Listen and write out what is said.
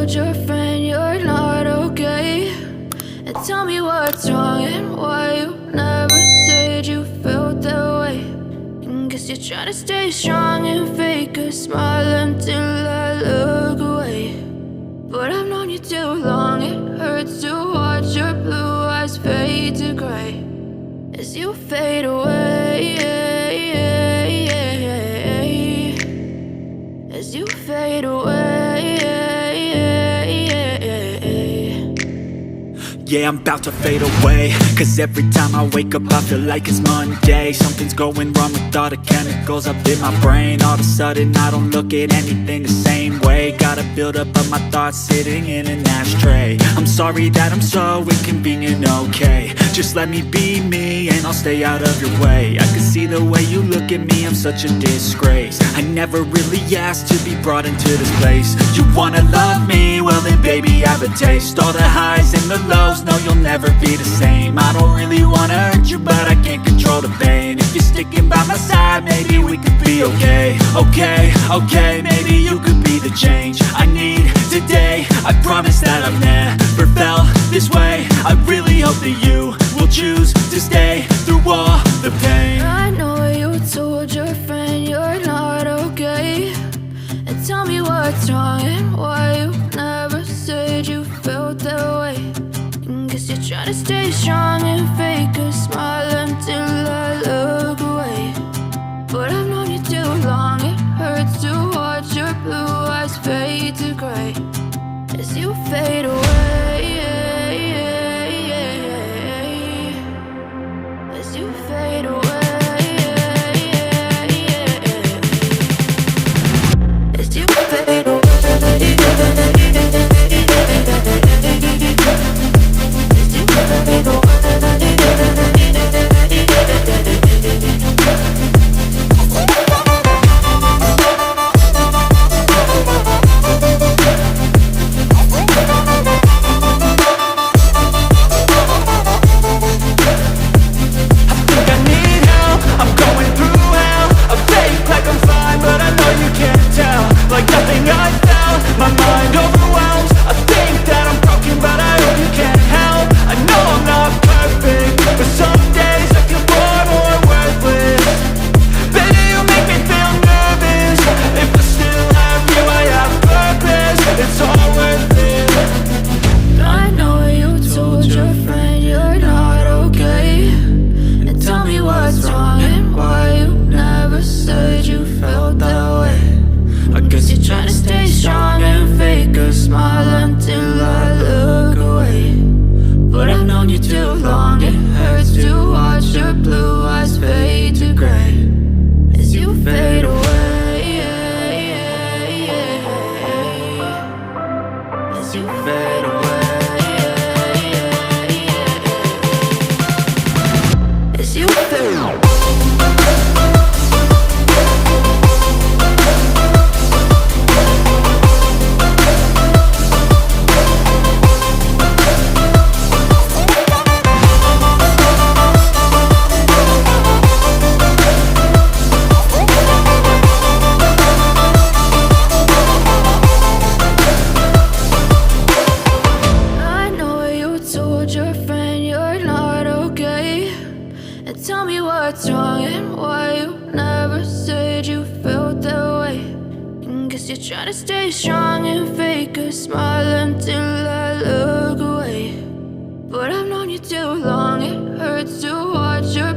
told your friend you're not okay? And tell me what's wrong and why you never said you felt that way. And guess you're trying to stay strong and fake a smile until I look away. But I've known you too long, it hurts to watch your blue eyes fade to gray as you fade away, as you fade away. Yeah, I'm about to fade away, cause every time I wake up I feel like it's Monday. Something's going wrong with all the chemicals up in my brain. All of a sudden I don't look at anything the same way. Got a buildup of my thoughts sitting in an ashtray. I'm sorry that I'm so inconvenient, okay? Just let me be me and I'll stay out of your way. I can see the way you look at me, I'm such a disgrace. I never really asked to be brought into this place. You wanna love me? Well then baby I have a taste. All the highs and the lows, no you'll never be the same. I don't really wanna hurt you but I can't control the pain. If you're sticking by my side maybe we could be okay. Okay, maybe you could be the change I need today. I promise that I've never felt this way. I really hope that you will choose to stay through all the pain. I know you told your friend you're not okay. And tell me what's wrong and why you never said you felt that way. And guess you're trying to stay strong and fake a smile until I look away. But I've known you too long, it hurts to watch your blue eyes fade to gray as you fade away, as you fade away, as you fade away. Tell me what's wrong and why you never said you felt that way. And guess you're trying to stay strong and fake a smile until I look away. But I've known you too long, it hurts to watch your